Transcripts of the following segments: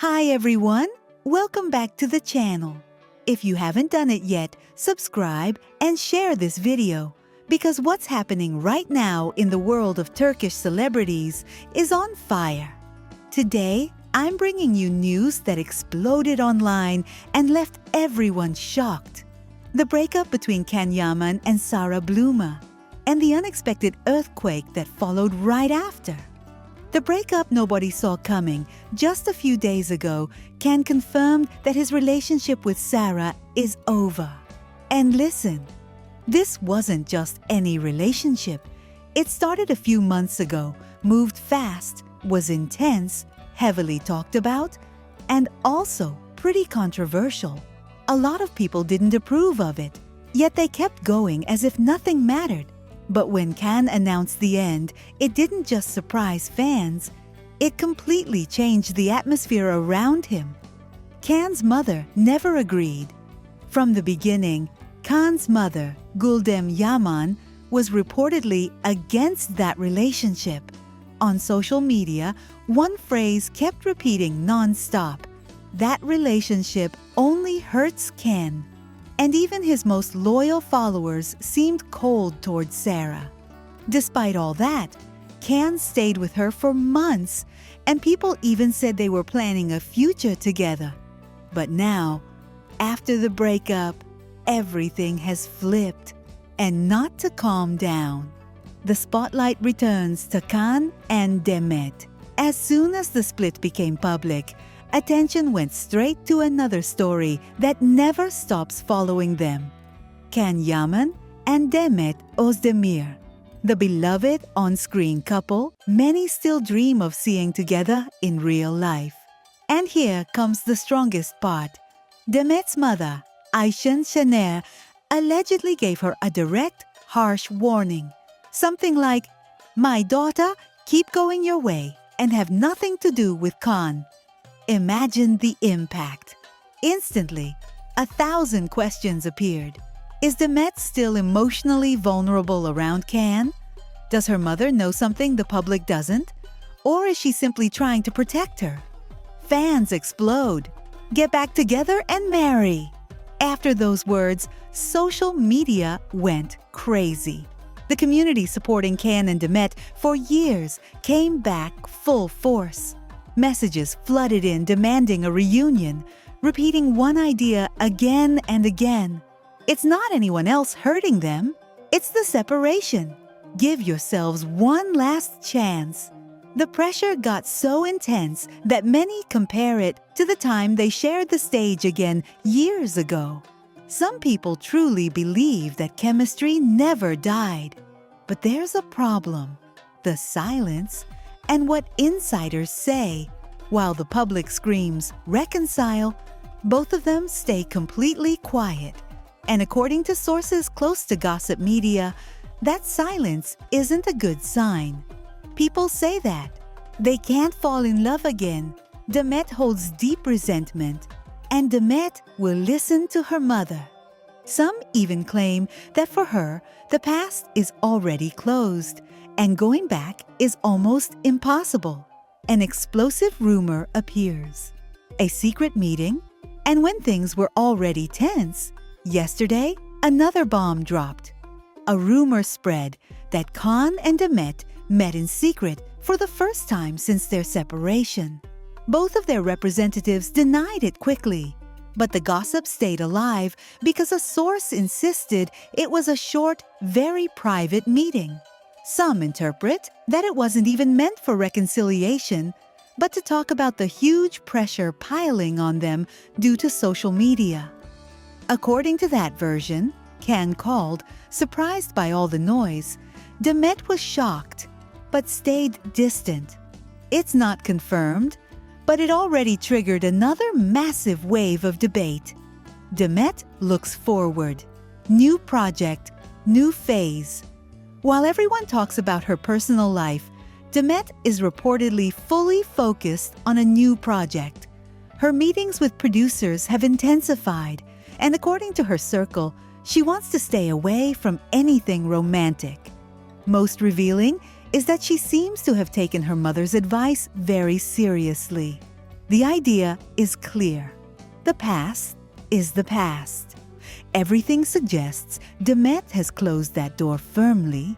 Hi everyone! Welcome back to the channel. If you haven't done it yet, subscribe and share this video because what's happening right now in the world of Turkish celebrities is on fire. Today, I'm bringing you news that exploded online and left everyone shocked. The breakup between Can Yaman and Sara Bluma, and the unexpected earthquake that followed right after. The breakup nobody saw coming just a few days ago, Can confirmed that his relationship with Sara is over. And listen, this wasn't just any relationship. It started a few months ago, moved fast, was intense, heavily talked about, and also pretty controversial. A lot of people didn't approve of it, yet they kept going as if nothing mattered. But when Can announced the end, it didn't just surprise fans, it completely changed the atmosphere around him. Can's mother never agreed. From the beginning, Can's mother, Guldem Yaman, was reportedly against that relationship. On social media, one phrase kept repeating non-stop: "That relationship only hurts Can." And even his most loyal followers seemed cold towards Sara. Despite all that, Can stayed with her for months, and people even said they were planning a future together. But now, after the breakup, everything has flipped, and not to calm down. The spotlight returns to Can and Demet. As soon as the split became public, attention went straight to another story that never stops following them. Can Yaman and Demet Özdemir, the beloved on-screen couple many still dream of seeing together in real life. And here comes the strongest part. Demet's mother, Ayşen Şener, allegedly gave her a direct, harsh warning. Something like, "My daughter, keep going your way and have nothing to do with Can." Imagine the impact. Instantly, 1,000 questions appeared. Is Demet still emotionally vulnerable around Can? Does her mother know something the public doesn't? Or is she simply trying to protect her? Fans explode. Get back together and marry. After those words, social media went crazy. The community supporting Can and Demet for years came back full force. Messages flooded in demanding a reunion, repeating one idea again and again. It's not anyone else hurting them. It's the separation. Give yourselves one last chance. The pressure got so intense that many compare it to the time they shared the stage again years ago. Some people truly believe that chemistry never died. But there's a problem: the silence and what insiders say. While the public screams reconcile, both of them stay completely quiet. And according to sources close to gossip media, that silence isn't a good sign. People say that they can't fall in love again. Demet holds deep resentment, and Demet will listen to her mother. Some even claim that for her, the past is already closed, and going back is almost impossible. An explosive rumor appears. A secret meeting, and when things were already tense, yesterday, another bomb dropped. A rumor spread that Can and Demet met in secret for the first time since their separation. Both of their representatives denied it quickly, but the gossip stayed alive because a source insisted it was a short, very private meeting. Some interpret that it wasn't even meant for reconciliation, but to talk about the huge pressure piling on them due to social media. According to that version, Can called, surprised by all the noise. Demet was shocked, but stayed distant. It's not confirmed, but it already triggered another massive wave of debate. Demet looks forward. New project, new phase. While everyone talks about her personal life, Demet is reportedly fully focused on a new project. Her meetings with producers have intensified, and according to her circle, she wants to stay away from anything romantic. Most revealing is that she seems to have taken her mother's advice very seriously. The idea is clear. The past is the past. Everything suggests Demet has closed that door firmly.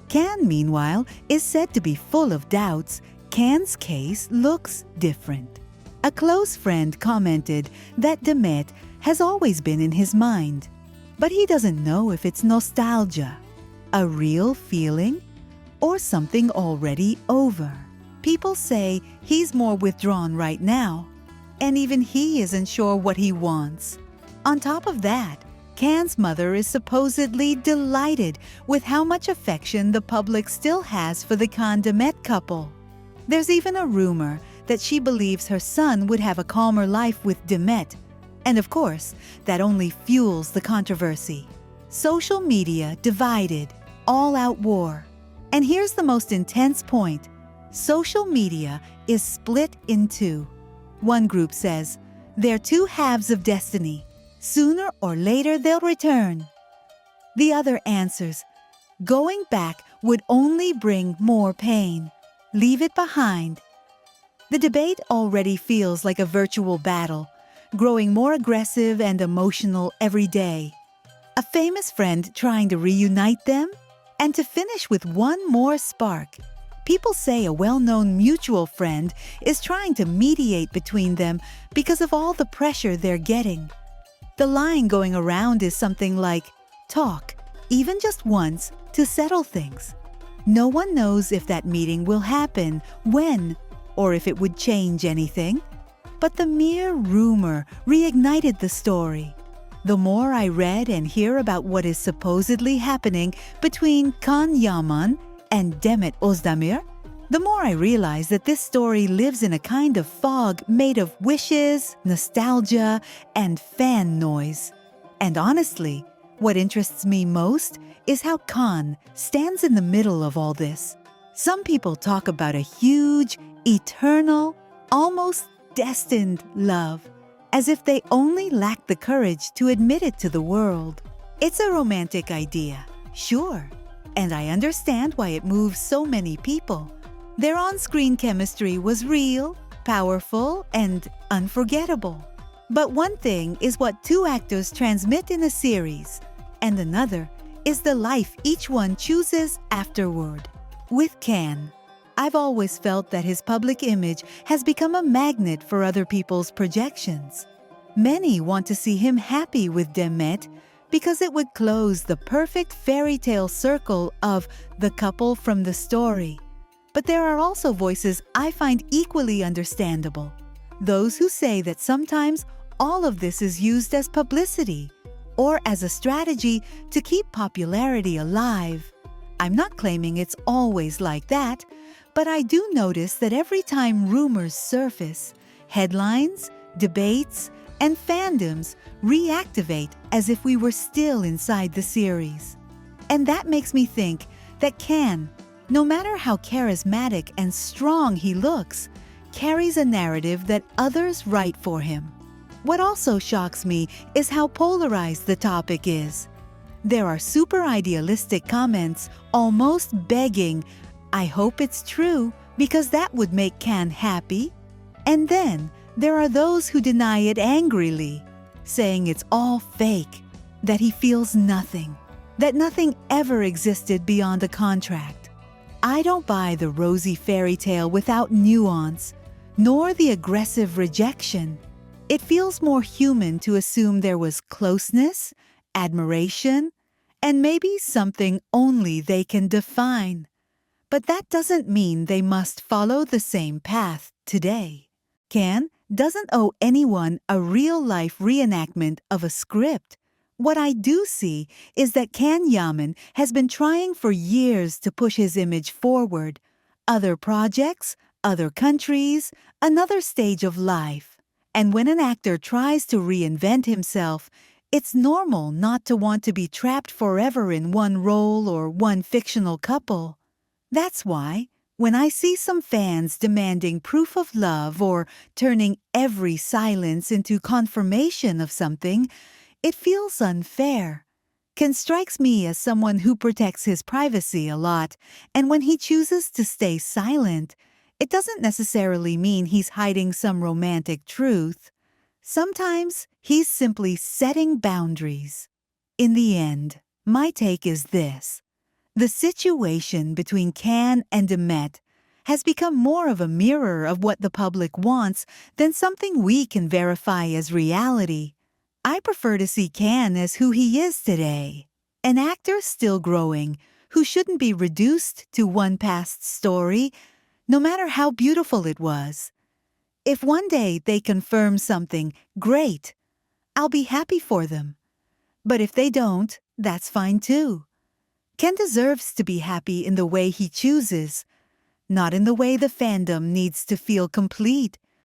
Can, meanwhile, is said to be full of doubts. Can's case looks different. A close friend commented that Demet has always been in his mind, but he doesn't know if it's nostalgia, a real feeling, or something already over. People say he's more withdrawn right now, and even he isn't sure what he wants. On top of that, Can's mother is supposedly delighted with how much affection the public still has for the Can-Demet couple. There's even a rumor that she believes her son would have a calmer life with Demet, and of course, that only fuels the controversy. Social media divided, all-out war. And here's the most intense point. Social media is split in two. One group says, they're two halves of destiny. Sooner or later they'll return. The other answers, going back would only bring more pain. Leave it behind. The debate already feels like a virtual battle, growing more aggressive and emotional every day. A famous friend trying to reunite them? And to finish with one more spark, people say a well-known mutual friend is trying to mediate between them because of all the pressure they're getting. The line going around is something like, talk, even just once, to settle things. No one knows if that meeting will happen, when, or if it would change anything. But the mere rumor reignited the story. The more I read and hear about what is supposedly happening between Can Yaman and Demet Özdemir, the more I realize that this story lives in a kind of fog made of wishes, nostalgia, and fan noise. And honestly, what interests me most is how Can stands in the middle of all this. Some people talk about a huge, eternal, almost destined love, as if they only lack the courage to admit it to the world. It's a romantic idea, sure, and I understand why it moves so many people. Their on-screen chemistry was real, powerful, and unforgettable. But one thing is what two actors transmit in a series, and another is the life each one chooses afterward. With Can, I've always felt that his public image has become a magnet for other people's projections. Many want to see him happy with Demet because it would close the perfect fairy tale circle of the couple from the story. But there are also voices I find equally understandable. Those who say that sometimes all of this is used as publicity or as a strategy to keep popularity alive. I'm not claiming it's always like that, but I do notice that every time rumors surface, headlines, debates, and fandoms reactivate as if we were still inside the series. And that makes me think that Can, no matter how charismatic and strong he looks, carries a narrative that others write for him. What also shocks me is how polarized the topic is. There are super idealistic comments almost begging, I hope it's true because that would make Can happy. And then there are those who deny it angrily, saying it's all fake, that he feels nothing, that nothing ever existed beyond a contract. I don't buy the rosy fairy tale without nuance, nor the aggressive rejection. It feels more human to assume there was closeness, admiration, and maybe something only they can define. But that doesn't mean they must follow the same path today. Can doesn't owe anyone a real-life reenactment of a script. What I do see is that Can Yaman has been trying for years to push his image forward. Other projects, other countries, another stage of life. And when an actor tries to reinvent himself, it's normal not to want to be trapped forever in one role or one fictional couple. That's why, when I see some fans demanding proof of love or turning every silence into confirmation of something, it feels unfair. Can strikes me as someone who protects his privacy a lot, and when he chooses to stay silent, It doesn't necessarily mean he's hiding some romantic truth. Sometimes he's simply setting boundaries. In the end, my take is this. The situation between Can and Demet has become more of a mirror of what the public wants than something we can verify as reality. I prefer to see Can as who he is today, an actor still growing who shouldn't be reduced to one past story, no matter how beautiful it was. If one day they confirm something, great. I'll be happy for them. But if they don't, that's fine too. Ken deserves to be happy in the way he chooses, not in the way the fandom needs to feel complete.